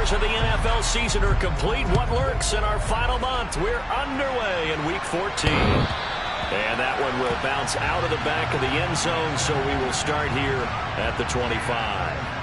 Hours of the NFL season are complete. What lurks in our final month? We're underway in Week 14. And that one will bounce out of the back of the end zone, so we will start here at the 25.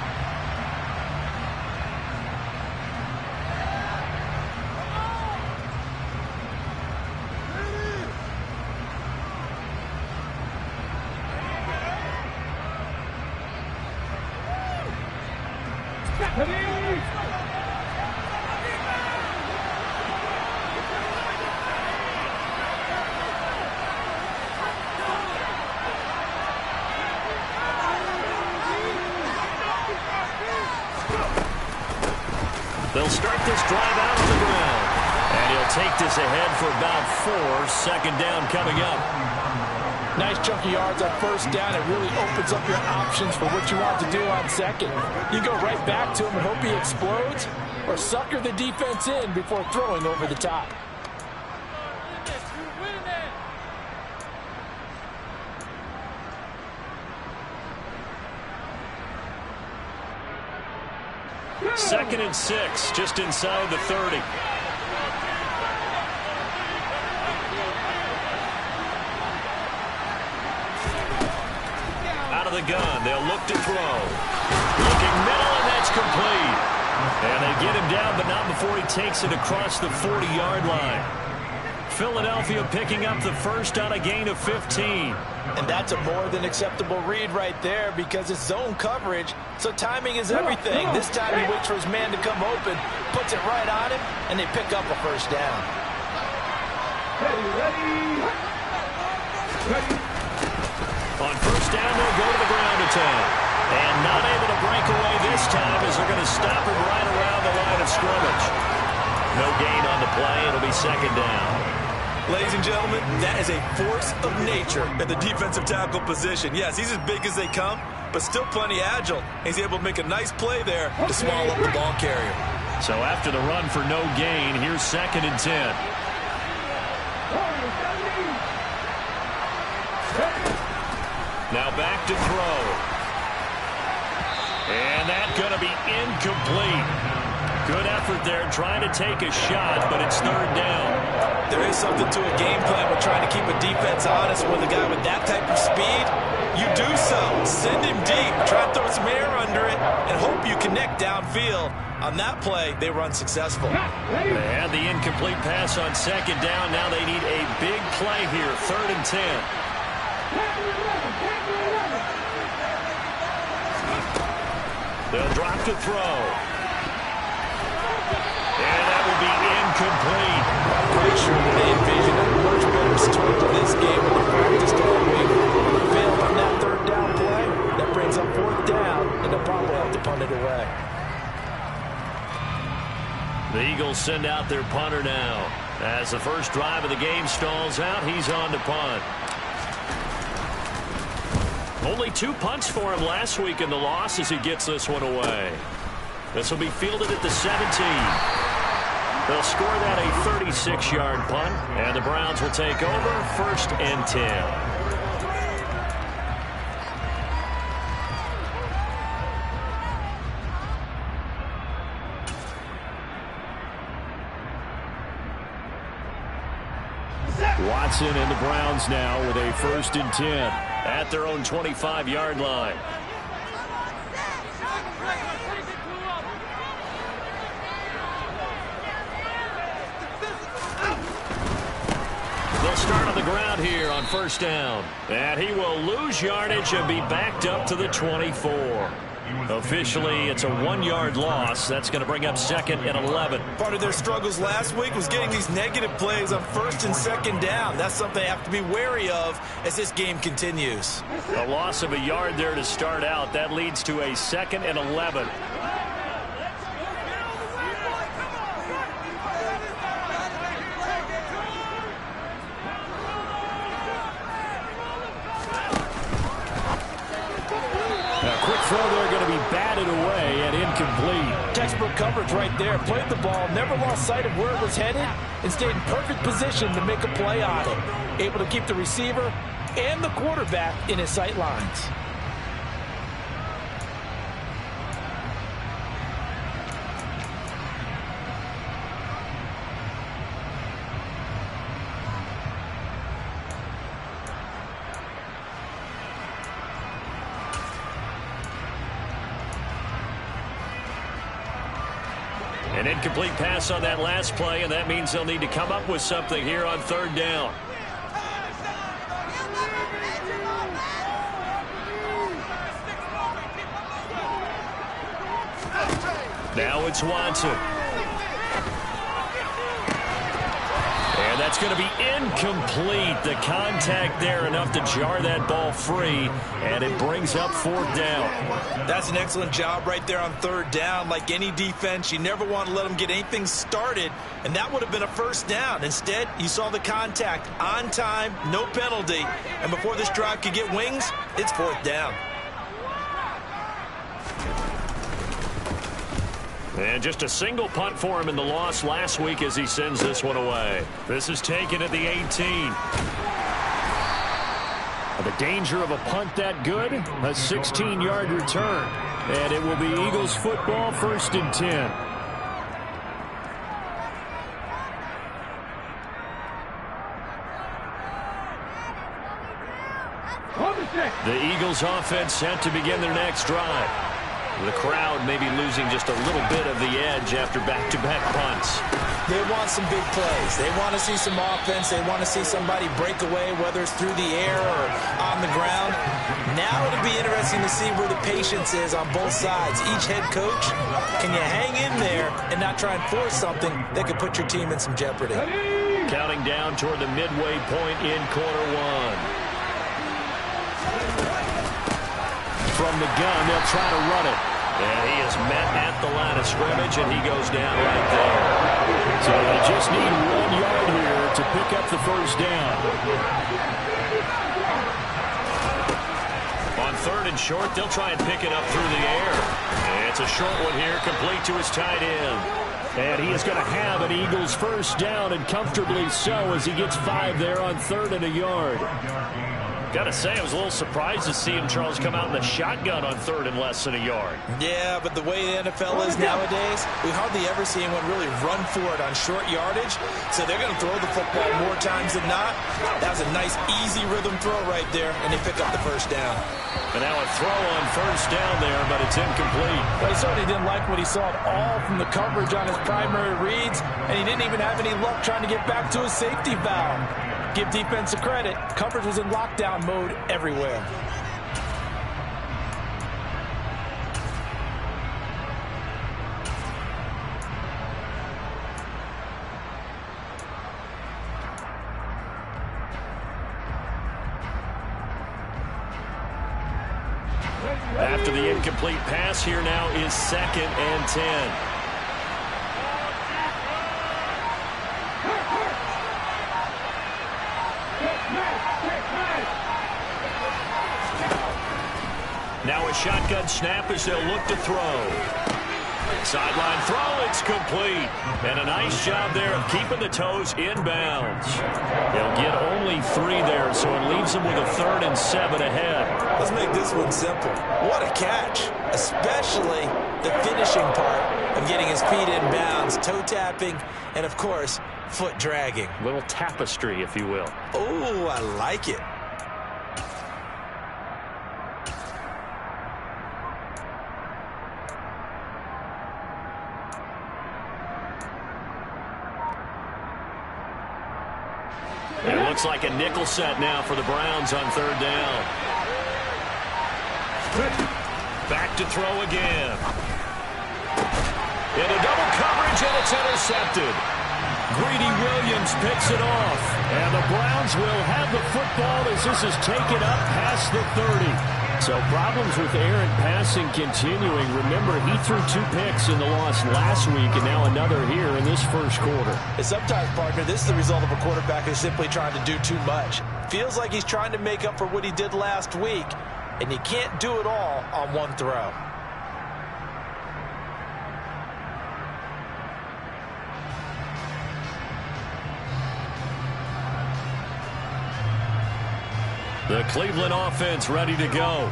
They'll start this drive out on the ground. And he'll take this ahead for about 4. Second down coming up. Nice chunky yards on first down. It really opens up your options for what you want to do on second. You go right back to him and hope he explodes, or sucker the defense in before throwing over the top. Second and 6, just inside the 30. Out of the gun, they'll look to throw. Looking middle, and that's complete. And they get him down, but not before he takes it across the 40-yard line. Philadelphia picking up the first on a gain of 15. And that's a more than acceptable read right there because it's zone coverage, so timing is everything. This time he waits for his man to come open, puts it right on him, and they pick up a first down. On first down, they'll go to the ground attack. And not able to break away this time as they're going to stop him right around the line of scrimmage. No gain on the play. It'll be second down. Ladies and gentlemen, that is a force of nature at the defensive tackle position. Yes, he's as big as they come, but still plenty agile. He's able to make a nice play there to swallow up the ball carrier. So after the run for no gain, here's second and 10. Now back to throw. And that's going to be incomplete. Good effort there, trying to take a shot, but it's third down. There is something to a game plan with trying to keep a defense honest with a guy with that type of speed. You do so. Send him deep. Try to throw some air under it and hope you connect downfield. On that play, they were unsuccessful. They had the incomplete pass on second down. Now they need a big play here, third and 10. They'll drop to throw. And that will be incomplete. I'm pretty sure that they envisioned a much better start to this game when they practiced all week. They failed on that third down play. That brings up fourth down, and they'll probably have to punt it away. The Eagles send out their punter now. As the first drive of the game stalls out, he's on to punt. Only 2 punts for him last week in the loss as he gets this one away. This will be fielded at the 17. They'll score that a 36-yard punt, and the Browns will take over first and 10. Watson and the Browns now with a first and 10 at their own 25-yard line. They'll start on the ground here on first down. And he will lose yardage and be backed up to the 24. Officially, it's a 1-yard loss. That's going to bring up second and 11. Part of their struggles last week was getting these negative plays on first and second down. That's something they have to be wary of as this game continues. A loss of a yard there to start out. That leads to a second and 11. Throw there going to be batted away and incomplete. Textbook coverage right there. Played the ball, never lost sight of where it was headed, and stayed in perfect position to make a play on it. Able to keep the receiver and the quarterback in his sight lines. An incomplete pass on that last play, and that means they'll need to come up with something here on third down. Now it's Watson. And that's going to be incomplete. The contact there enough to jar that ball free, and it brings up fourth down. That's an excellent job right there on third down. Like any defense, you never want to let them get anything started, and that would have been a first down. Instead, you saw the contact on time, no penalty, and before this drive could get wings, it's fourth down. And just a single punt for him in the loss last week as he sends this one away. This is taken at the 18. The danger of a punt that good, a 16-yard return. And it will be Eagles football, 1st and 10. The Eagles offense set to begin their next drive. The crowd may be losing just a little bit of the edge after back-to-back punts. They want some big plays. They want to see some offense. They want to see somebody break away, whether it's through the air or on the ground. Now it'll be interesting to see where the patience is on both sides. Each head coach, can you hang in there and not try and force something that could put your team in some jeopardy? Counting down toward the midway point in quarter one. From the gun, they'll try to run it. And he is met at the line of scrimmage, and he goes down right there. So they just need 1 yard here to pick up the first down. On third and short, they'll try and pick it up through the air. And it's a short one here, complete to his tight end. And he is going to have an Eagles first down, and comfortably so, as he gets 5 there on 3rd and a yard. Got to say, I was a little surprised to see him, Charles, come out in the shotgun on 3rd and less than a yard. Yeah, but the way the NFL is nowadays, we hardly ever see anyone really run for it on short yardage. So they're going to throw the football more times than not. That was a nice, easy rhythm throw right there, and they pick up the first down. And now a throw on first down there, but it's incomplete. But he certainly didn't like what he saw at all from the coverage on his primary reads, and he didn't even have any luck trying to get back to his safety valve. Give defense a credit. Coverage was in lockdown mode everywhere. After the incomplete pass, here now is 2nd and 10. Now a shotgun snap as they'll look to throw. Sideline throw, it's complete. And a nice job there of keeping the toes inbounds. They'll get only 3 there, so it leaves them with a 3rd and 7 ahead. Let's make this one simple. What a catch, especially the finishing part of getting his feet in bounds, toe tapping, and of course, foot dragging. Little tapestry, if you will. Oh, I like it. It looks like a nickel set now for the Browns on 3rd down. Back to throw again. Into double coverage, and it's intercepted. Greedy Williams picks it off. And the Browns will have the football as this is taken up past the 30. So problems with errant passing continuing. Remember, he threw 2 picks in the loss last week, and now another here in this first quarter. And sometimes, partner, this is the result of a quarterback who's simply trying to do too much. Feels like he's trying to make up for what he did last week, and you can't do it all on one throw. The Cleveland offense ready to go.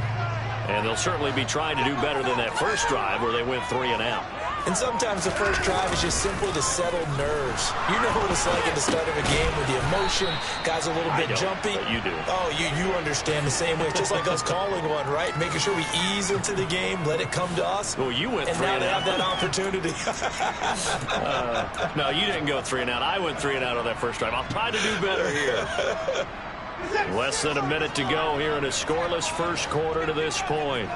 And they'll certainly be trying to do better than that first drive where they went 3 and out. And sometimes the first drive is just simply to settle nerves. You know what it's like at the start of a game with the emotion, guys a little bit jumpy. But you do. Oh, you understand the same way. It's just like us calling one, right? Making sure we ease into the game, let it come to us. Well, you went and 3 now and they out. have that opportunity. No, you didn't go 3 and out. I went 3 and out on that first drive. I'll try to do better here. Less than a minute to go here in a scoreless first quarter to this point.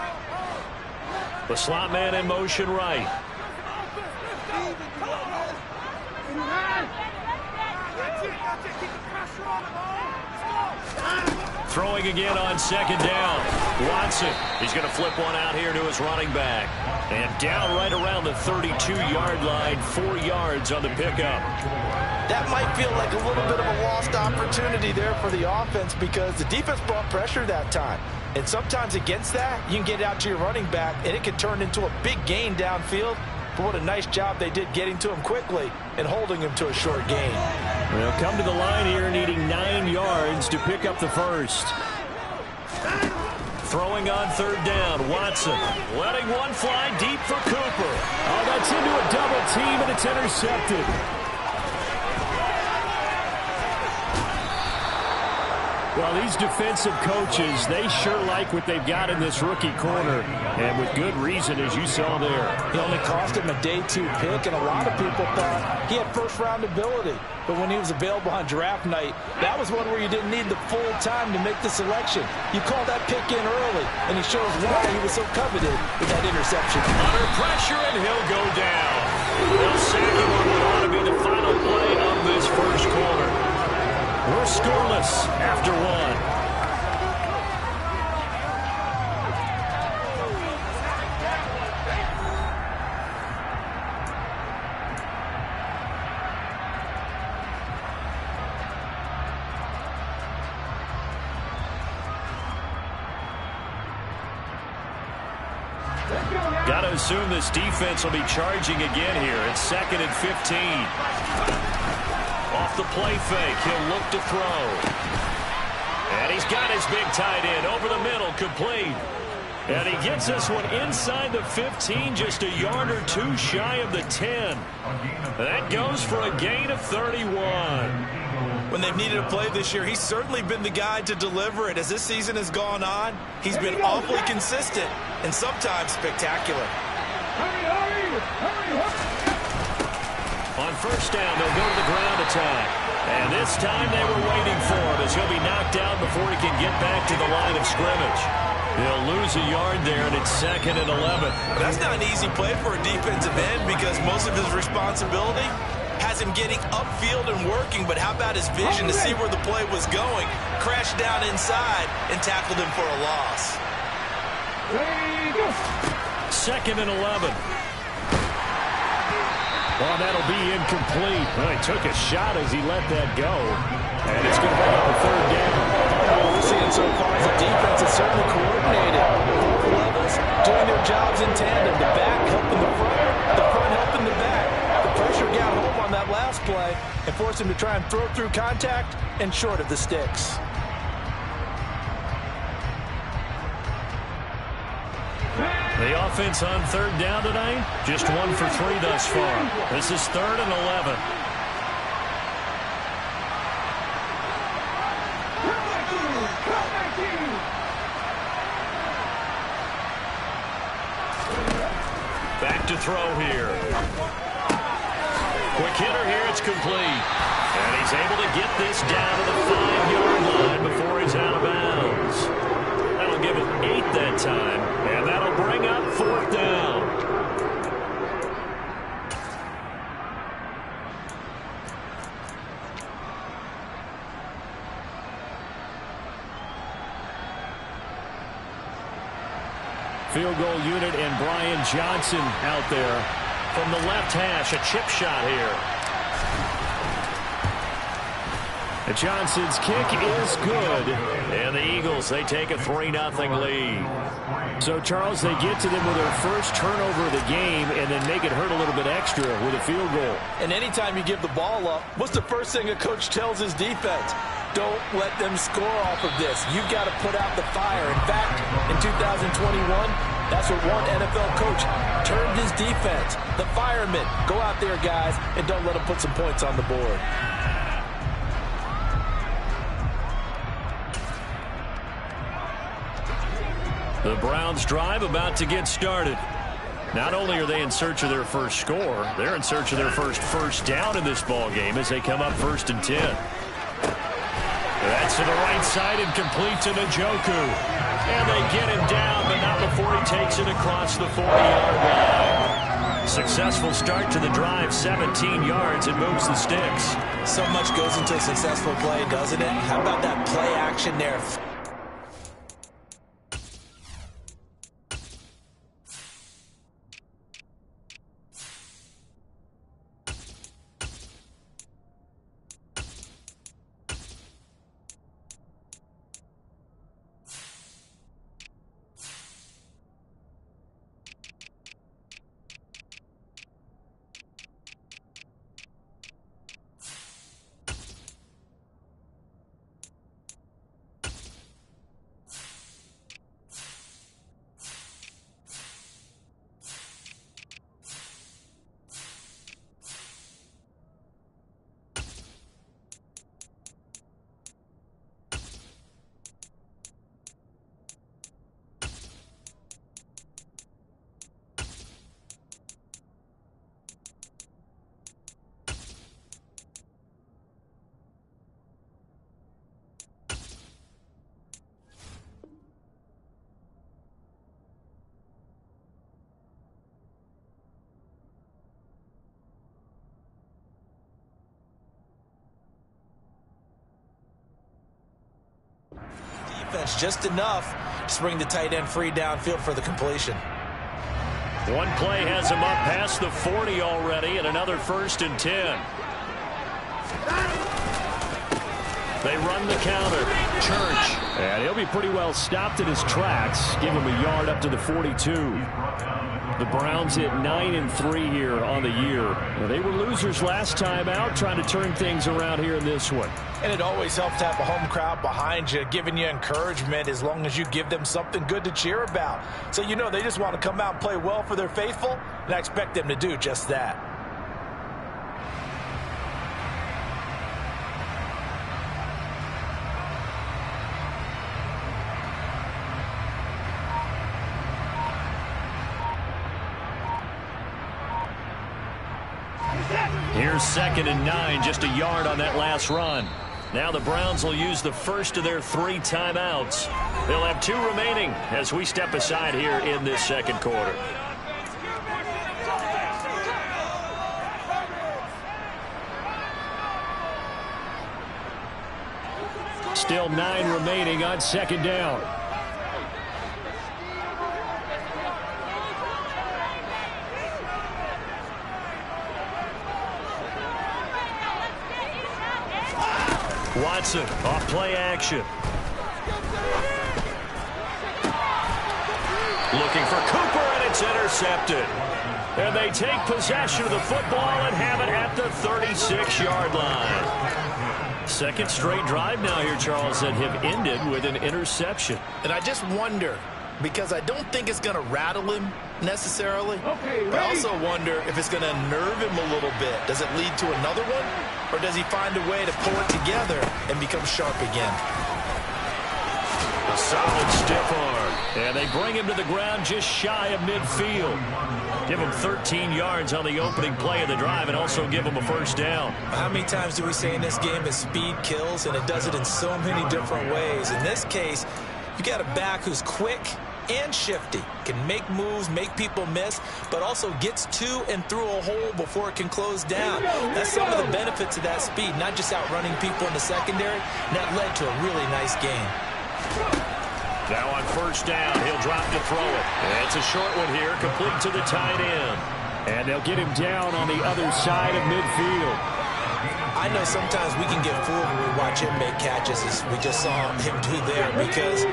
The slot man in motion right. Throwing again on second down. Watson, he's going to flip one out here to his running back. And down right around the 32-yard line, 4 yards on the pickup. That might feel like a little bit of a lost opportunity there for the offense because the defense brought pressure that time. And sometimes against that, you can get out to your running back, and it can turn into a big gain downfield. But what a nice job they did getting to him quickly and holding him to a short gain. They'll come to the line here needing 9 yards to pick up the first. Throwing on third down, Watson letting one fly deep for Cooper. Oh, that's into a double team, and it's intercepted. Well, these defensive coaches, they sure like what they've got in this rookie corner, and with good reason, as you saw there. He only cost him a day 2 pick, and a lot of people thought he had first-round ability. But when he was available on draft night, that was one where you didn't need the full time to make the selection. You call that pick in early, and he shows why he was so coveted with that interception. Under pressure, and he'll go down. They'll sack him on what ought to be the final play of this first quarter. We're scoreless after 1. Got to assume this defense will be charging again here. It's 2nd and 15. Off the play fake, he'll look to throw. And he's got his big tight end over the middle, complete. And he gets this one inside the 15, just a yard or 2 shy of the 10. That goes for a gain of 31. When they've needed a play this year, he's certainly been the guy to deliver it. As this season has gone on, he's been awfully consistent and sometimes spectacular. On first down, they'll go to the ground attack. And this time they were waiting for him as he'll be knocked out before he can get back to the line of scrimmage. He'll lose a yard there, and it's 2nd and 11. That's not an easy play for a defensive end because most of his responsibility has him getting upfield and working, but how about his vision to see where the play was going, crashed down inside, and tackled him for a loss. 2nd and 11. Well, that'll be incomplete. Well, he took a shot as he let that go. And it's going to bring up a 3rd down. What we're seeing so far is the defense is certainly coordinated. Both levels doing their jobs in tandem. The back helping the front helping the back. The pressure got home on that last play and forced him to try and throw through contact and short of the sticks. The offense on 3rd down tonight, just 1 for 3 thus far. This is 3rd and 11. Back to throw here. Quick hitter here, it's complete. And he's able to get this down to the 5-yard line before he's out of bounds. That'll give it 8 that time, and that'll bring up 4th down. Field goal unit and Brian Johnson out there from the left hash. A chip shot here. Johnson's kick is good. And the Eagles, they take a 3-0 lead. So, Charles, they get to them with their first turnover of the game and then make it hurt a little bit extra with a field goal. And anytime you give the ball up, what's the first thing a coach tells his defense? Don't let them score off of this. You've got to put out the fire. In fact, in 2021, That's what one NFL coach termed his defense. The firemen. Go out there, guys, and don't let them put some points on the board. The Browns drive about to get started. Not only are they in search of their first score, they're in search of their first down in this ball game as they come up 1st and 10. That's to the right side and complete to Njoku. And they get him down, but not before he takes it across the 40-yard line. Successful start to the drive, 17 yards, and moves the sticks. So much goes into a successful play, doesn't it? How about that play action there? Defense just enough to bring the tight end free downfield for the completion. One play has him up past the 40 already, and another 1st and 10. They run the counter. Church. And he'll be pretty well stopped in his tracks. Give him a yard up to the 42. The Browns hit 9-3 here on the year. They were losers last time out, trying to turn things around here in this one. And it always helps to have a home crowd behind you, giving you encouragement as long as you give them something good to cheer about. So you know they just want to come out and play well for their faithful, and I expect them to do just that. Here's 2nd and 9, just a yard on that last run. Now the Browns will use the first of their 3 timeouts. They'll have 2 remaining as we step aside here in this second quarter. Still 9 remaining on 2nd down. Watson off play action. Looking for Cooper, and it's intercepted. And they take possession of the football and have it at the 36-yard line. Second straight drive now here, Charles, that have ended with an interception. And I just wonder, because I don't think it's going to rattle him necessarily, but I also wonder if it's going to nerve him a little bit. Does it lead to another one, or does he find a way to pull it together and become sharp again? A solid stiff arm, and they bring him to the ground just shy of midfield. Give him 13 yards on the opening play of the drive and also give him a first down. How many times do we say in this game that speed kills, and it does it in so many different ways? In this case, you got a back who's quick and shifty, can make moves, make people miss, but also gets to and through a hole before it can close down. That's some of the benefits of that speed, not just outrunning people in the secondary, and that led to a really nice game. Now on first down, he'll drop to throw it. It's a short one here, complete to the tight end. And they'll get him down on the other side of midfield. I know sometimes we can get fooled when we watch him make catches, as we just saw him do there, because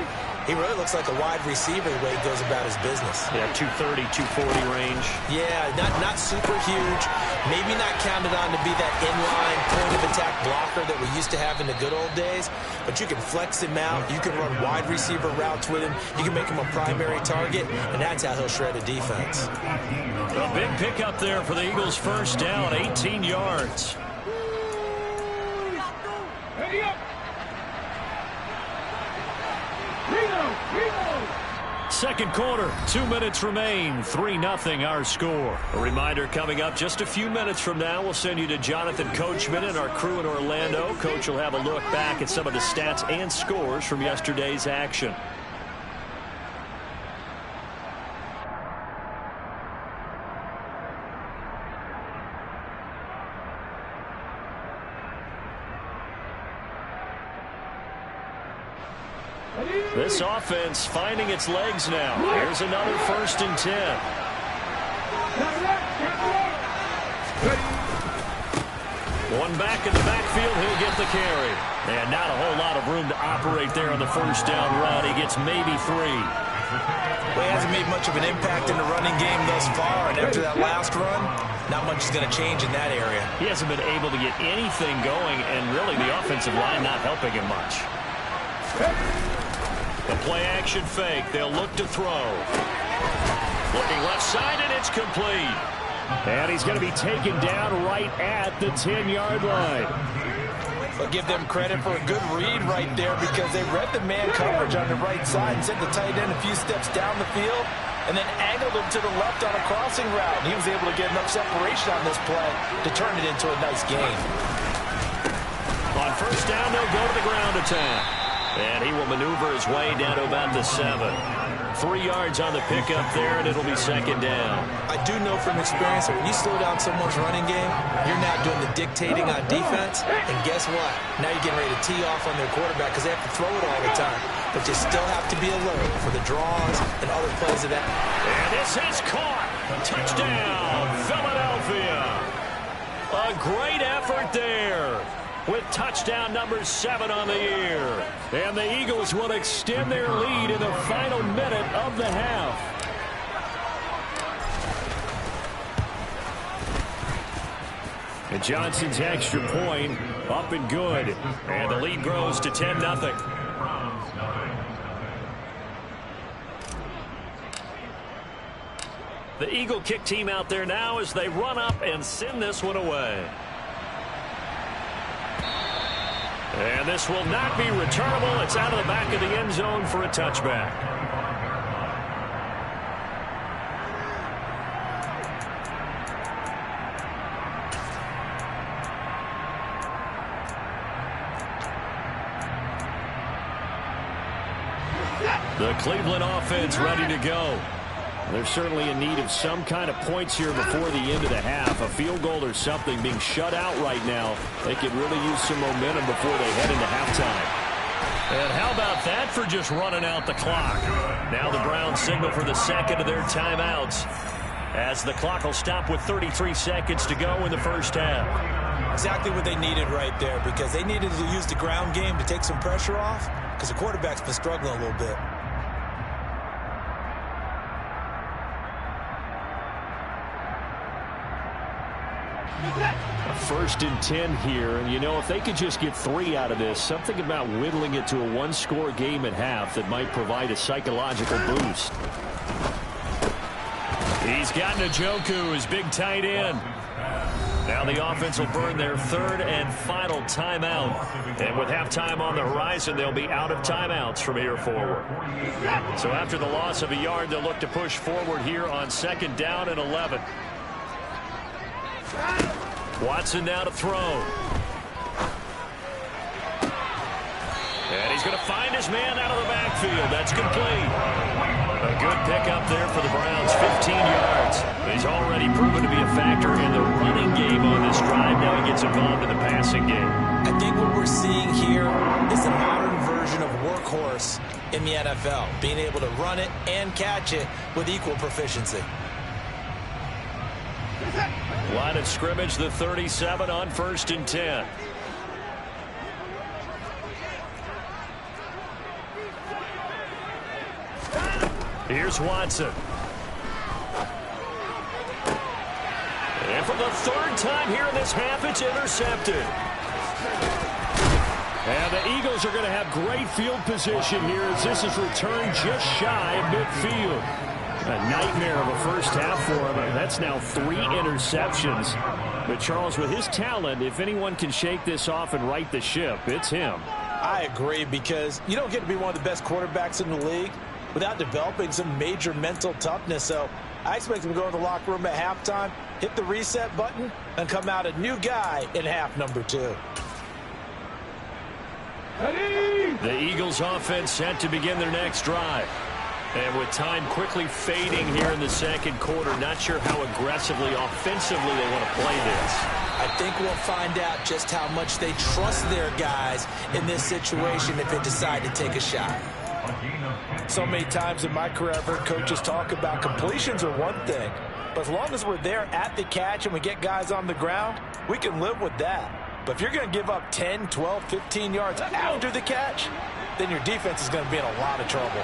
He really looks like a wide receiver the way he goes about his business. Yeah, 230, 240 range. Yeah, not super huge. Maybe not counted on to be that inline point-of-attack blocker that we used to have in the good old days. But you can flex him out. You can run wide receiver routes with him. You can make him a primary target, and that's how he'll shred a defense. A big pickup there for the Eagles' first down, 18 yards. Second quarter, 2 minutes remain, 3-0 our score. A reminder coming up just a few minutes from now, we'll send you to Jonathan Coachman and our crew in Orlando. Coach will have a look back at some of the stats and scores from yesterday's action. This offense finding its legs now. Here's another 1st and 10. One back in the backfield, he'll get the carry. And not a whole lot of room to operate there on the first down run. He gets maybe 3. Well, he hasn't made much of an impact in the running game thus far, and after that last run, not much is going to change in that area. He hasn't been able to get anything going, and really the offensive line not helping him much. The play-action fake. They'll look to throw. Looking left side, and it's complete. And he's going to be taken down right at the 10-yard line. But give them credit for a good read right there because they read the man coverage on the right side and sent the tight end a few steps down the field and then angled him to the left on a crossing route. And he was able to get enough separation on this play to turn it into a nice gain. On first down, they'll go to the ground attack. And he will maneuver his way down to about the 7. 3 yards on the pickup there, and it'll be second down. I do know from experience that when you slow down someone's running game, you're now doing the dictating on defense. And guess what? Now you're getting ready to tee off on their quarterback because they have to throw it all the time. But you still have to be alert for the draws and other plays of that. And this is caught. Touchdown, Philadelphia. A great effort there, with touchdown number 7 on the year. And the Eagles will extend their lead in the final minute of the half. And Johnson's extra point up and good. And the lead grows to 10-0. The Eagle kick team out there now as they run up and send this one away. And this will not be returnable. It's out of the back of the end zone for a touchback. The Cleveland offense ready to go. They're certainly in need of some kind of points here before the end of the half. A field goal or something. Being shut out right now, they could really use some momentum before they head into halftime. And how about that for just running out the clock? Now the Browns signal for the second of their timeouts, as the clock will stop with 33 seconds to go in the first half. Exactly what they needed right there, because they needed to use the ground game to take some pressure off, because the quarterback's been struggling a little bit. First and 10 here, and you know, if they could just get 3 out of this, something about whittling it to a one-score game at half that might provide a psychological boost. He's got Njoku, his big tight end. Now the offense will burn their third and final timeout. And with halftime on the horizon, they'll be out of timeouts from here forward. So after the loss of a yard, they'll look to push forward here on second down and 11. Watson now to throw. And he's going to find his man out of the backfield. That's complete. A good pickup there for the Browns, 15 yards. He's already proven to be a factor in the running game on this drive. Now he gets involved in the passing game. I think what we're seeing here is the modern version of workhorse in the NFL, being able to run it and catch it with equal proficiency. Line of scrimmage, the 37 on first and 10. Here's Watson. And for the third time here in this half, it's intercepted. And the Eagles are going to have great field position here as this is returned just shy of midfield. A nightmare of a first half for him. That's now 3 interceptions. But Charles, with his talent, if anyone can shake this off and right the ship, it's him. I agree, because you don't get to be one of the best quarterbacks in the league without developing some major mental toughness. So I expect him to go in the locker room at halftime, hit the reset button, and come out a new guy in half number 2. The Eagles offense set to begin their next drive. And with time quickly fading here in the second quarter, not sure how aggressively, offensively they want to play this. I think we'll find out just how much they trust their guys in this situation if they decide to take a shot. So many times in my career, I've heard coaches talk about completions are one thing, but as long as we're there at the catch and we get guys on the ground, we can live with that. But if you're going to give up 10, 12, 15 yards after the catch, then your defense is going to be in a lot of trouble.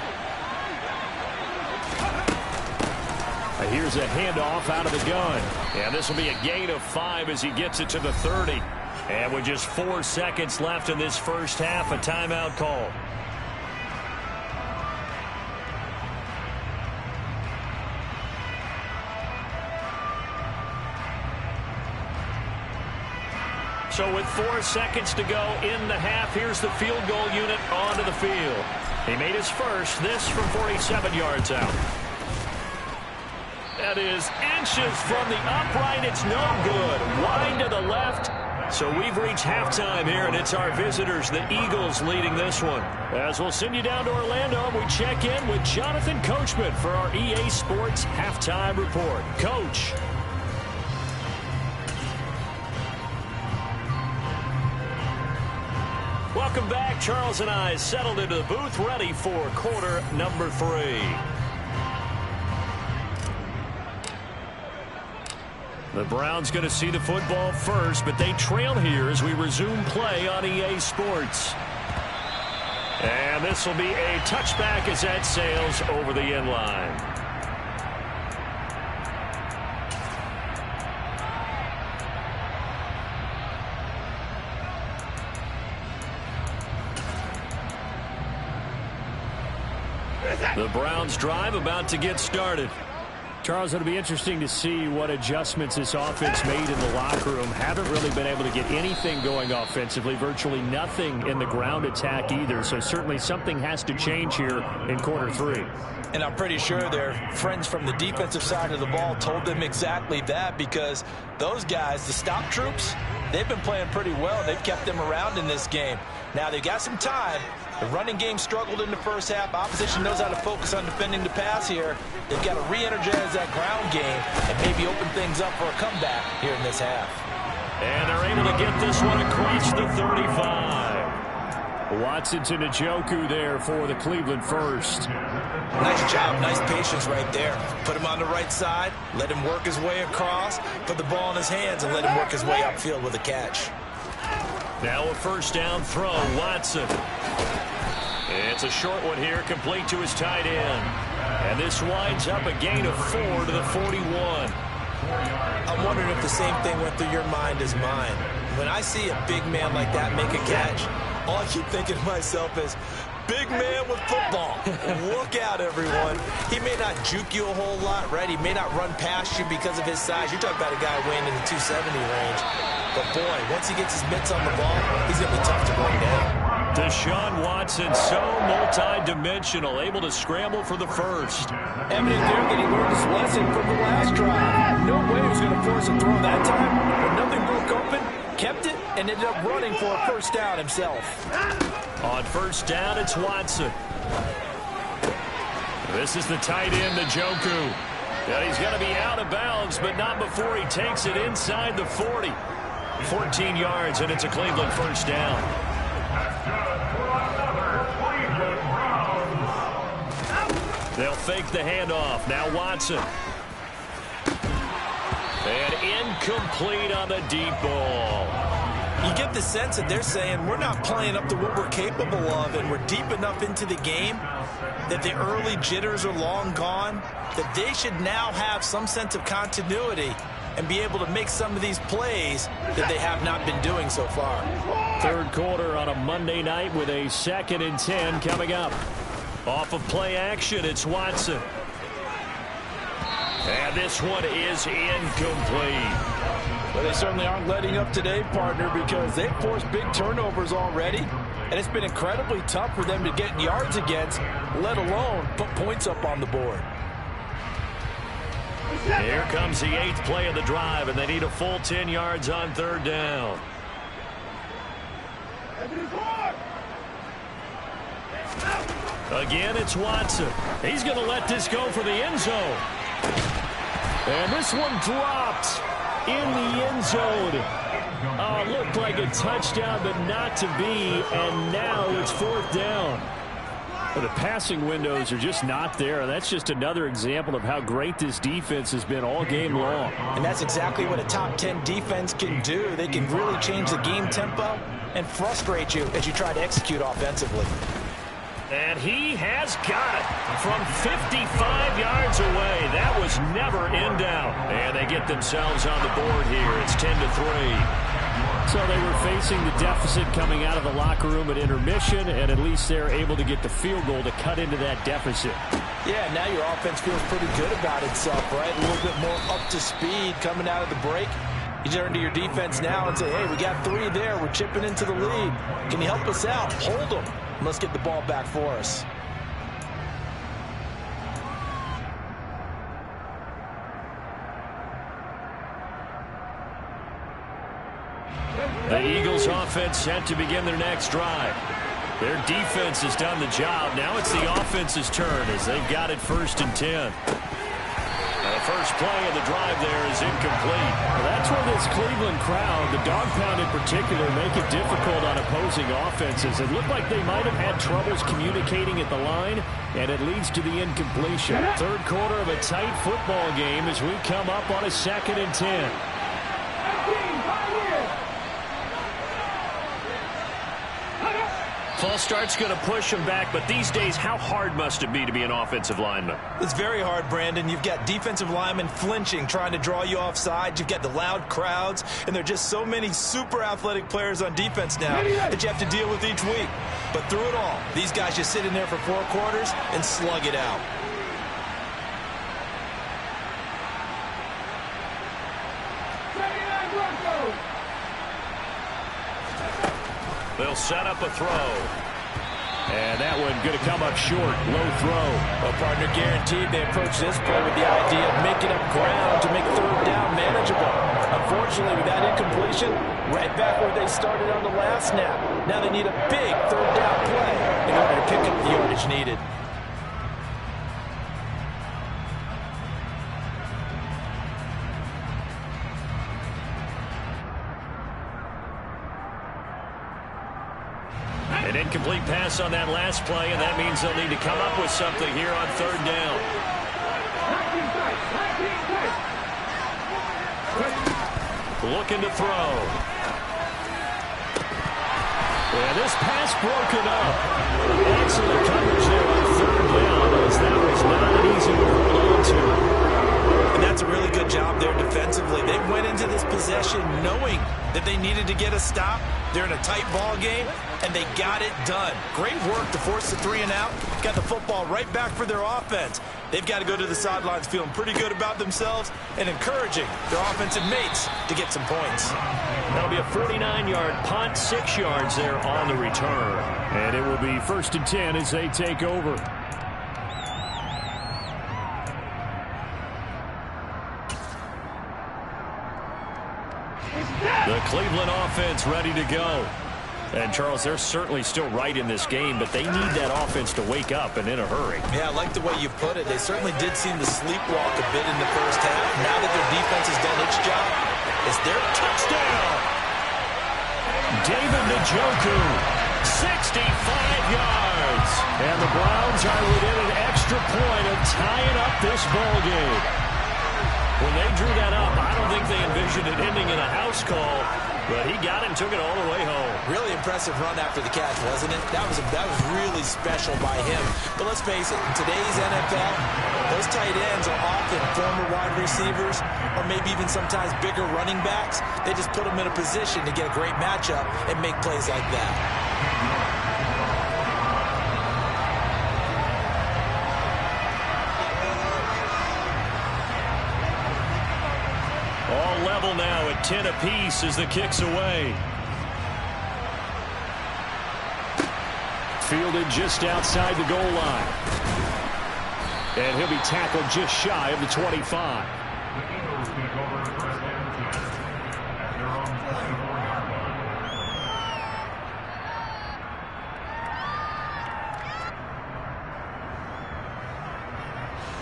Here's a handoff out of the gun. And this will be a gain of 5 as he gets it to the 30. And with just 4 seconds left in this first half, a timeout call. So with 4 seconds to go in the half, here's the field goal unit onto the field. He made his first, this from 47 yards out. That is inches from the upright. It's no good. Wide to the left. So we've reached halftime here, and it's our visitors, the Eagles, leading this one. As we'll send you down to Orlando, we check in with Jonathan Coachman for our EA Sports Halftime Report. Coach. Welcome back. Charles and I settled into the booth, ready for quarter number 3. The Browns going to see the football first, but they trail here as we resume play on EA Sports. And this will be a touchback as that sails over the end line. The Browns drive about to get started. Charles, it'll be interesting to see what adjustments this offense made in the locker room. Haven't really been able to get anything going offensively, virtually nothing in the ground attack either. So certainly something has to change here in quarter 3. And I'm pretty sure their friends from the defensive side of the ball told them exactly that, because those guys, the stop troops, they've been playing pretty well. They've kept them around in this game. Now they've got some time. The running game struggled in the first half. Opposition knows how to focus on defending the pass here. They've got to re-energize that ground game and maybe open things up for a comeback here in this half. And they're able to get this one across the 35. Watson to Njoku there for the Cleveland first. Nice job, nice patience right there. Put him on the right side, let him work his way across, put the ball in his hands, and let him work his way upfield with a catch. Now a first down throw, Watson. It's a short one here, complete to his tight end. And this winds up a gain of 4 to the 41. I'm wondering if the same thing went through your mind as mine. When I see a big man like that make a catch, all I keep thinking to myself is, big man with football. Look out, everyone. He may not juke you a whole lot, right? He may not run past you because of his size. You're talking about a guy weighing in the 270 range. But, boy, once he gets his mitts on the ball, he's going to be tough to bring down. Deshaun Watson, so multi-dimensional, able to scramble for the first. Evident there that he learned his lesson from the last drive. No way he was going to force a throw that time, but nothing broke open, kept it, and ended up running for a first down himself. On first down, it's Watson. This is the tight end, Njoku. And he's going to be out of bounds, but not before he takes it inside the 40. 14 yards, and it's a Cleveland first down. They'll fake the handoff. Now Watson. And incomplete on the deep ball. You get the sense that they're saying we're not playing up to what we're capable of, and we're deep enough into the game that the early jitters are long gone, that they should now have some sense of continuity and be able to make some of these plays that they have not been doing so far. Third quarter on a Monday night with a 2nd and 10 coming up. Off of play action, it's Watson. And this one is incomplete. Well, they certainly aren't letting up today, partner, because they've forced big turnovers already, and it's been incredibly tough for them to get yards against, let alone put points up on the board. Here comes the 8th play of the drive, and they need a full 10 yards on 3rd down. Again, it's Watson. He's going to let this go for the end zone. And this one dropped in the end zone. Looked like a touchdown, but not to be, and now it's 4th down. Well, the passing windows are just not there. That's just another example of how great this defense has been all game long. And that's exactly what a top 10 defense can do. They can really change the game tempo and frustrate you as you try to execute offensively. And he has got it from 55 yards away. That was never in doubt. And they get themselves on the board here. It's 10-3. So they were facing the deficit coming out of the locker room at intermission, and at least they're able to get the field goal to cut into that deficit. Yeah, now your offense feels pretty good about itself, right? A little bit more up to speed coming out of the break. You turn to your defense now and say, hey, we got 3 there. We're chipping into the lead. Can you help us out? Hold them. Let's get the ball back for us. The Eagles offense set to begin their next drive. Their defense has done the job. Now it's the offense's turn as they've got it 1st and 10. And the first play of the drive there is incomplete. Well, that's where this Cleveland crowd, the dog pound in particular, make it difficult on opposing offenses. It looked like they might have had troubles communicating at the line, and it leads to the incompletion. 3rd quarter of a tight football game as we come up on a 2nd and 10. False start's going to push him back, but these days, how hard must it be to be an offensive lineman? It's very hard, Brandon. You've got defensive linemen flinching, trying to draw you offside. You've got the loud crowds, and there are just so many super athletic players on defense now that you have to deal with each week. But through it all, these guys just sit in there for 4 quarters and slug it out. They'll set up a throw. And that one going to come up short. Low throw. Well, partner, guaranteed they approach this play with the idea of making up ground to make 3rd down manageable. Unfortunately, with that incompletion, right back where they started on the last snap. Now they need a big 3rd down play in order to pick up the yardage needed. An incomplete pass on that last play, and that means they'll need to come up with something here on 3rd down. Looking to throw. Yeah, this pass broken up. Excellent coverage there on 3rd down, as that was not an easy one to hold on to. And that's a really good job there defensively. They went into this possession knowing that they needed to get a stop. They're in a tight ball game, and they got it done. Great work to force the 3 and out. Got the football right back for their offense. They've got to go to the sidelines feeling pretty good about themselves and encouraging their offensive mates to get some points. That'll be a 49-yard punt, 6 yards there on the return. And it will be 1st and 10 as they take over. The Cleveland offense ready to go. And, Charles, they're certainly still right in this game, but they need that offense to wake up and in a hurry. Yeah, I like the way you put it. They certainly did seem to sleepwalk a bit in the first half. Now that their defense has done its job, it's their touchdown. David Njoku, 65 yards. And the Browns are within an extra point of tying up this ball game. When they drew that up, I don't think they envisioned it ending in a house call, but he got it and took it all the way home. Really impressive run after the catch, wasn't it? That was really special by him. But let's face it, in today's NFL, those tight ends are often former wide receivers or maybe even sometimes bigger running backs. They just put them in a position to get a great matchup and make plays like that. All level now at 10 apiece as the kick's away. Fielded just outside the goal line. And he'll be tackled just shy of the 25.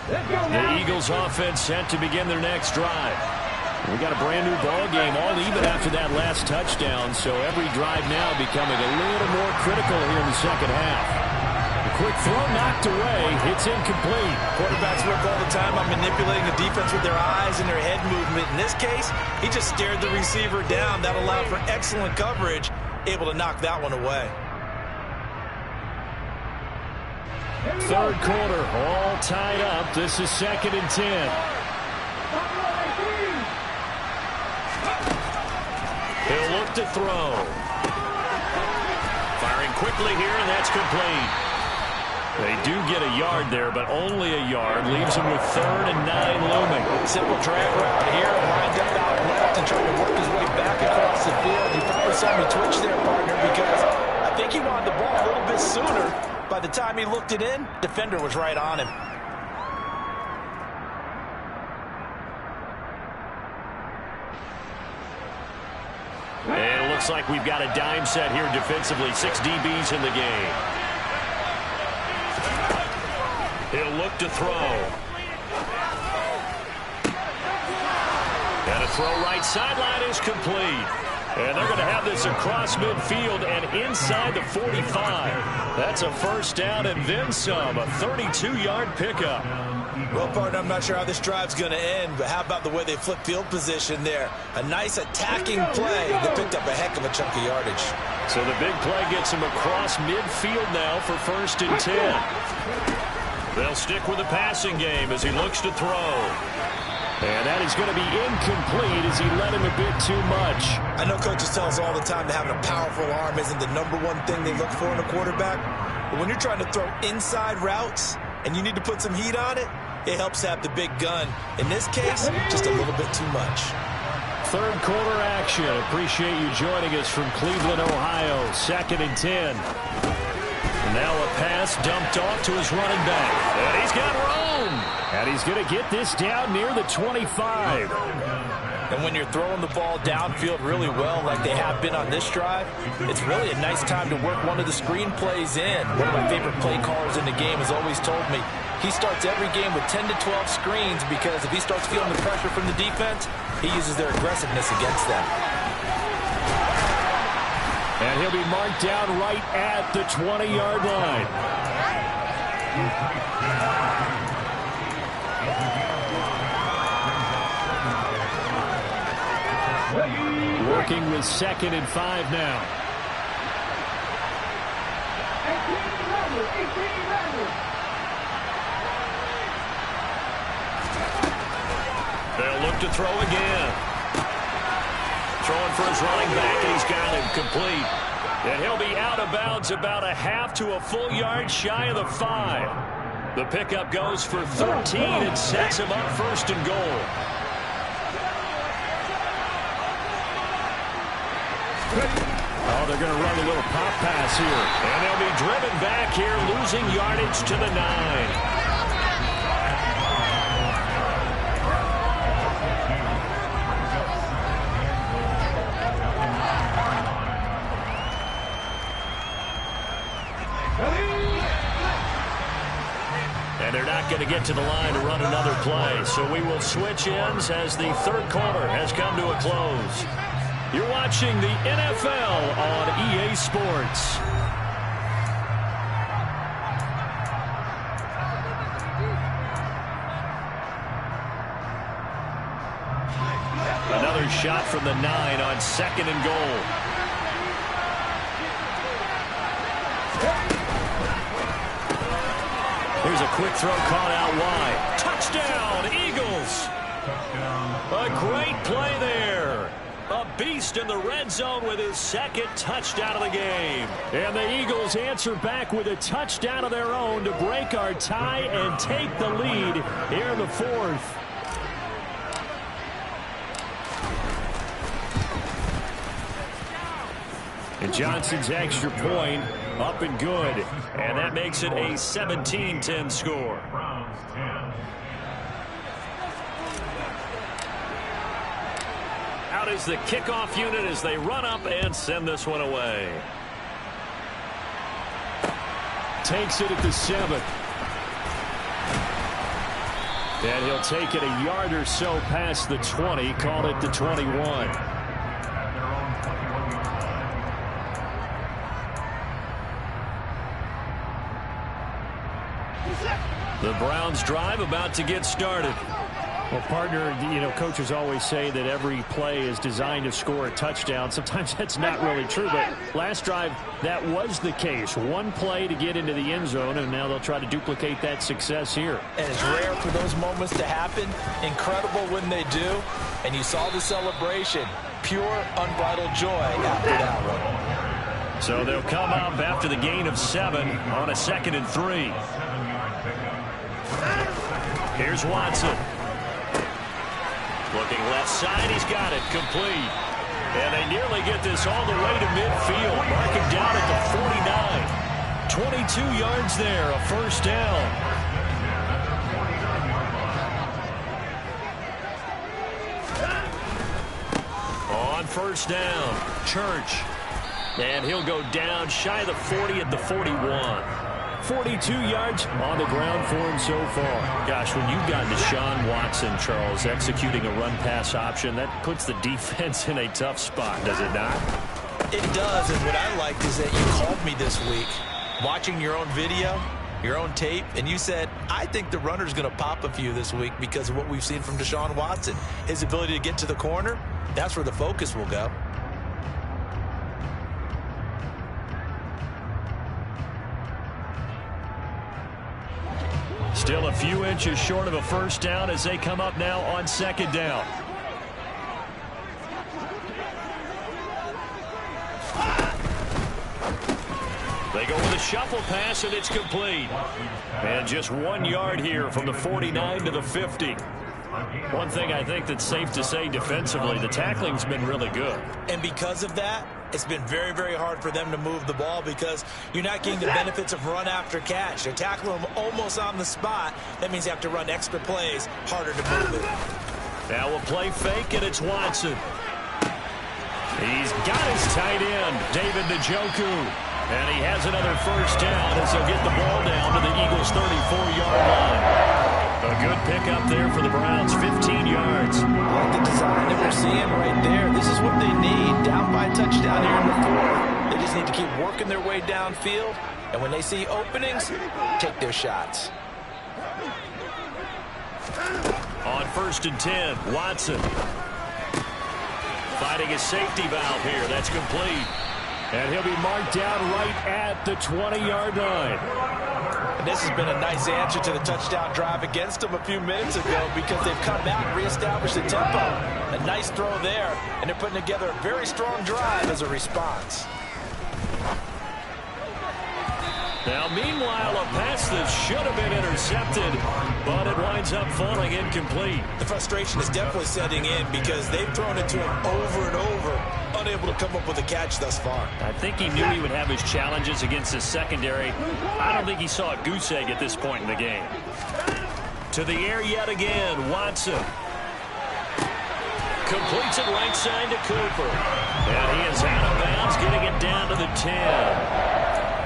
The Eagles offense set to begin their next drive. We got a brand new ball game, all even after that last touchdown, so every drive now becoming a little more critical here in the second half. A quick throw knocked away. It's incomplete. Quarterbacks work all the time on manipulating the defense with their eyes and their head movement. In this case, he just stared the receiver down. That allowed for excellent coverage, able to knock that one away. Third quarter, all tied up. This is 2nd and 10. He'll look to throw. Firing quickly here, and that's complete. They do get a yard there, but only a yard. Leaves him with 3rd and 9 looming. Simple drag route here, lined up out left and trying to work his way back across the field. You probably saw me twitch there, partner, because I think he wanted the ball a little bit sooner. By the time he looked it in, defender was right on him. And it looks like we've got a dime set here defensively. 6 DBs in the game. He'll look to throw. And a throw right sideline is complete. And they're going to have this across midfield and inside the 45. That's a first down and then some. A 32-yard pickup. Well, partner, I'm not sure how this drive's going to end, but how about the way they flip field position there? A nice attacking play that picked up a heck of a chunk of yardage. So the big play gets him across midfield now for 1st and 10. They'll stick with the passing game as he looks to throw. And that is going to be incomplete as he led him a bit too much. I know coaches tell us all the time that having a powerful arm isn't the #1 thing they look for in a quarterback. But when you're trying to throw inside routes and you need to put some heat on it, it helps have the big gun. In this case, just a little bit too much. Third quarter action. Appreciate you joining us from Cleveland, Ohio. 2nd and 10. And now a pass dumped off to his running back. And he's got room. And he's going to get this down near the 25. And when you're throwing the ball downfield really well like they have been on this drive, it's really a nice time to work one of the screen plays in. One of my favorite play callers in the game has always told me he starts every game with 10 to 12 screens because if he starts feeling the pressure from the defense, he uses their aggressiveness against them. And he'll be marked down right at the 20-yard line. Working with 2nd and 5 now. They'll look to throw again. Throwing for his running back, and he's got him complete. And he'll be out of bounds about a half to a full yard shy of the 5. The pickup goes for 13 and sets him up 1st and goal. Oh, they're going to run a little pop pass here. And they'll be driven back here, losing yardage to the 9. And they're not going to get to the line to run another play. So we will switch ends as the third quarter has come to a close. You're watching the NFL on EA Sports. shot from the 9 on 2nd and goal. Here's a quick throw caught out wide. Touchdown, Eagles! A great play there. A beast in the red zone with his 2nd touchdown of the game. And the Eagles answer back with a touchdown of their own to break our tie and take the lead here in the 4th. And Johnson's extra point up and good. And that makes it a 17-10 score. Out is the kickoff unit as they run up and send this one away. Takes it at the 7th. And he'll take it a yard or so past the 20. Call it the 21. The Browns drive about to get started. Well, partner, coaches always say that every play is designed to score a touchdown. Sometimes that's not really true, but last drive, that was the case. One play to get into the end zone, and now they'll try to duplicate that success here. And it's rare for those moments to happen. Incredible when they do. And you saw the celebration. Pure, unbridled joy after that one. So they'll come up after the gain of 7 on a 2nd and 3. Here's Watson. Looking left side, he's got it, complete. And they nearly get this all the way to midfield. Mark him down at the 49. 22 yards there, a first down. On first down, Church. And he'll go down shy of the 40 at the 41. 42 yards on the ground for him so far. Gosh, when you've got Deshaun Watson, Charles, executing a run-pass option, that puts the defense in a tough spot, does it not? It does, and what I liked is that you called me this week, watching your own video, your own tape, and you said, I think the runner's going to pop a few this week because of what we've seen from Deshaun Watson. His ability to get to the corner, that's where the focus will go. Still a few inches short of a first down as they come up now on 2nd down. They go with a shuffle pass, and it's complete. And just 1 yard here from the 49 to the 50. One thing I think that's safe to say defensively, the tackling's been really good. And because of that, it's been very, very hard for them to move the ball because you're not getting the benefits of run after catch. They're tackling them almost on the spot. That means you have to run extra plays, harder to move it. Now we'll play fake, and it's Watson. He's got his tight end, David Njoku. And he has another first down as they'll get the ball down to the Eagles' 34-yard line. A good pickup there for the Browns, 15 yards. Like the design that we're seeing right there. This is what they need. Down by a touchdown here in the 4th. They just need to keep working their way downfield. And when they see openings, take their shots. On 1st and 10, Watson. Fighting a safety valve here. That's complete. And he'll be marked down right at the 20-yard line. And this has been a nice answer to the touchdown drive against them a few minutes ago because they've come back and reestablished the tempo. A nice throw there, and they're putting together a very strong drive as a response. Now, meanwhile, a pass that should have been intercepted, but it winds up falling incomplete. The frustration is definitely setting in because they've thrown it to him over and over, unable to come up with a catch thus far. I think he knew he would have his challenges against his secondary. I don't think he saw a goose egg at this point in the game. To the air yet again, Watson. Completes it right side to Cooper. And he is out of bounds, getting it down to the 10.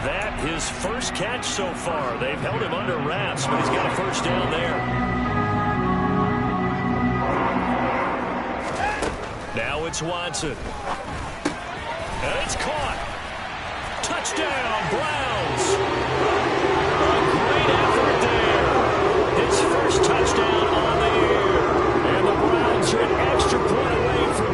That his first catch so far. They've held him under wraps, but he's got a first down there. Now it's Watson. And it's caught. Touchdown, Browns. A great effort there. His first touchdown on the year. And the Browns are an extra point away from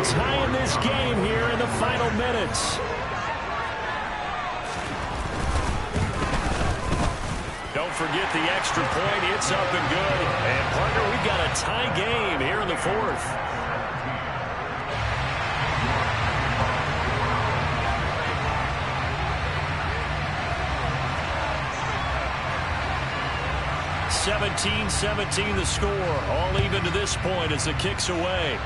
up and good. And, partner, we've got a tie game here in the fourth. (17-17) the score. All even to this point as the kick's away.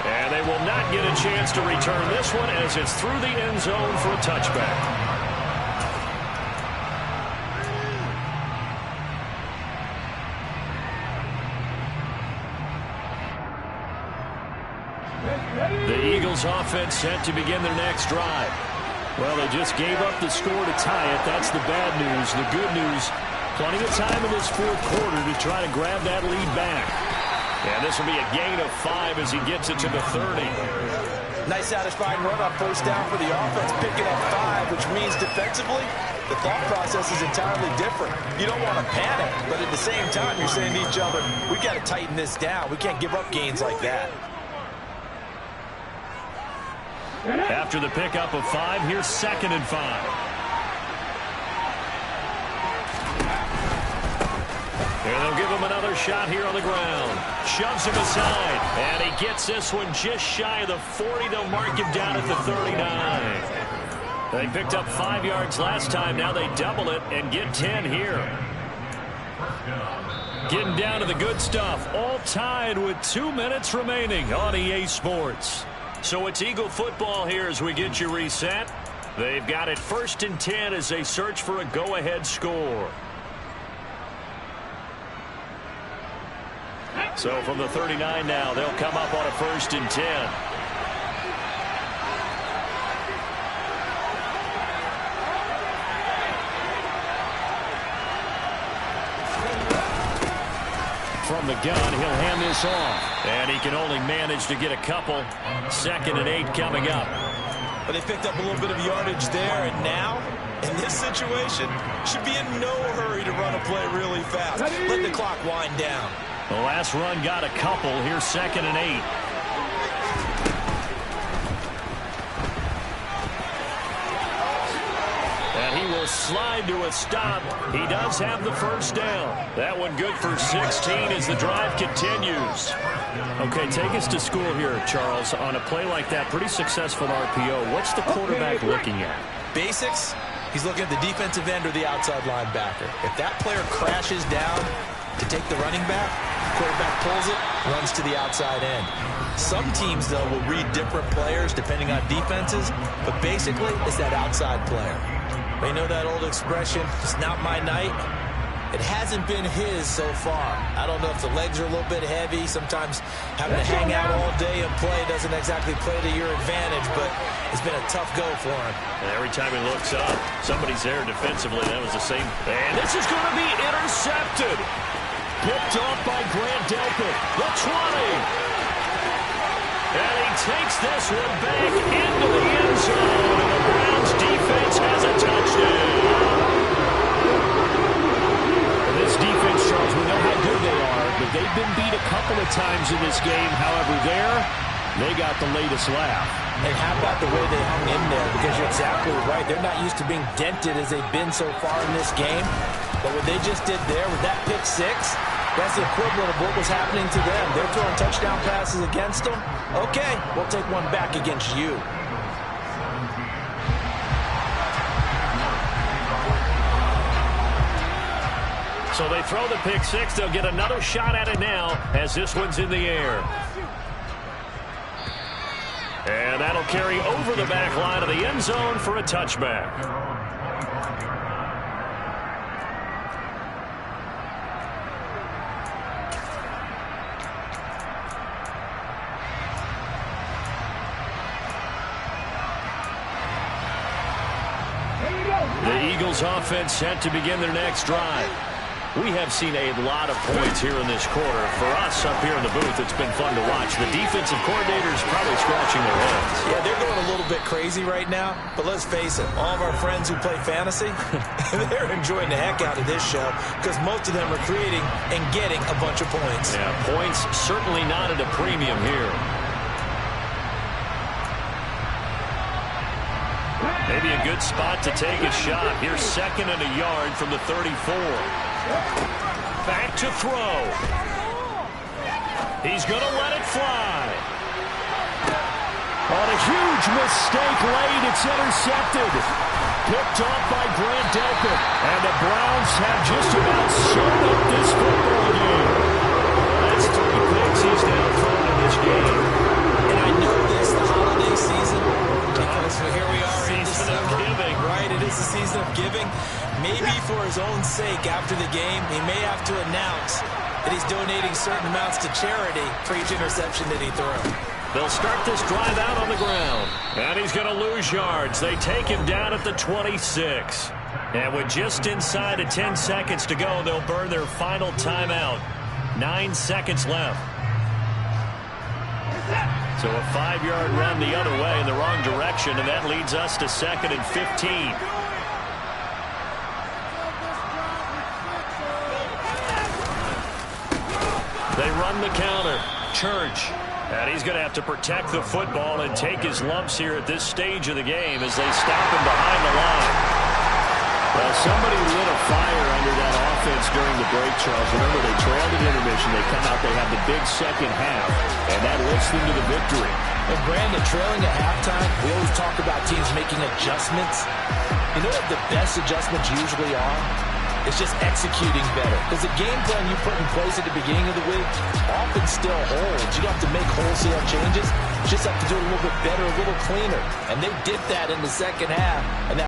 And they will not get a chance to return this one as it's through the end zone for a touchback. The Eagles offense set to begin their next drive. Well, they just gave up the score to tie it. That's the bad news. The good news, plenty of time in this fourth quarter to try to grab that lead back. And this will be a gain of 5 as he gets it to the 30. Nice satisfying run on first down for the offense, picking up 5, which means defensively, the thought process is entirely different. You don't want to panic, but at the same time, you're saying to each other, we got to tighten this down. We can't give up gains like that. After the pickup of 5, here's 2nd and 5. And they'll give him another shot here on the ground. Shoves him aside. And he gets this one just shy of the 40. They'll mark him down at the 39. They picked up 5 yards last time. Now they double it and get 10 here. Getting down to the good stuff. All tied with 2 minutes remaining on EA Sports. So it's Eagle football here as we get you reset. They've got it 1st and 10 as they search for a go-ahead score. So from the 39 now, they'll come up on a 1st and 10. From the gun, he'll hand this off. And he can only manage to get a couple. 2nd and 8 coming up. But they picked up a little bit of yardage there, and now, in this situation, should be in no hurry to run a play really fast. Let the clock wind down. The last run got a couple. Here's 2nd and 8. And he will slide to a stop. He does have the first down. That one good for 16 as the drive continues. Okay, take us to school here, Charles. On a play like that, pretty successful RPO. What's the quarterback looking at? Basics. He's looking at the defensive end or the outside linebacker. If that player crashes down to take the running back, quarterback pulls it, runs to the outside end. Some teams, though, will read different players depending on defenses, but basically it's that outside player. They know that old expression, it's not my night. It hasn't been his so far. I don't know if the legs are a little bit heavy. Sometimes having to hang out all day and play doesn't exactly play to your advantage, but it's been a tough go for him. And every time he looks up, somebody's there defensively. That was the same. And this is going to be intercepted. Picked off by Grant Delpit. The 20. And he takes this one back into the end zone. And the Browns defense has a touchdown. And this defense, Charles, we know how good they are, but they've been beat a couple of times in this game. However, they got the latest laugh. And how about the way they hung in there? Because you're exactly right. They're not used to being dented as they've been so far in this game. But what they just did there with that pick 6, that's the equivalent of what was happening to them. They're throwing touchdown passes against them. Okay, we'll take one back against you. So they throw the pick 6. They'll get another shot at it now as this one's in the air. And that'll carry over the back line of the end zone for a touchback. The Eagles offense set to begin their next drive. We have seen a lot of points here in this quarter. For us up here in the booth, it's been fun to watch. The defensive coordinators probably scratching their heads. Yeah, they're going a little bit crazy right now. But let's face it, all of our friends who play fantasy, they're enjoying the heck out of this show because most of them are creating and getting a bunch of points. Yeah, points certainly not at a premium here. Maybe a good spot to take a shot. Here's 2nd and a yard from the 34. Back to throw. He's going to let it fly. On a huge mistake late, it's intercepted. Picked off by Grant Delpit. And the Browns have just about sewn up this football game. That's 3 picks he's now thrown in this game. And I know this, the holiday season, because here we are in December. Giving. Right, it is the season of giving. Maybe for his own sake after the game, he may have to announce that he's donating certain amounts to charity for each interception that he threw. They'll start this drive out on the ground. And he's going to lose yards. They take him down at the 26. And with just inside of 10 seconds to go, they'll burn their final timeout. 9 seconds left. So a 5-yard run the other way in the wrong direction, and that leads us to 2nd and 15. They run the counter. Church. And he's going to have to protect the football and take his lumps here at this stage of the game as they stop him behind the line. Well, somebody lit a fire under that offense during the break, Charles. Remember, they trailed at intermission. They come out, they have the big second half, and that lifts them to the victory. And Brandon, trailing at halftime, we always talk about teams making adjustments. You know what the best adjustments usually are? It's just executing better. Because the game plan you put in place at the beginning of the week often still holds. You don't have to make wholesale changes. You just have to do it a little bit better, a little cleaner. And they did that in the second half. And that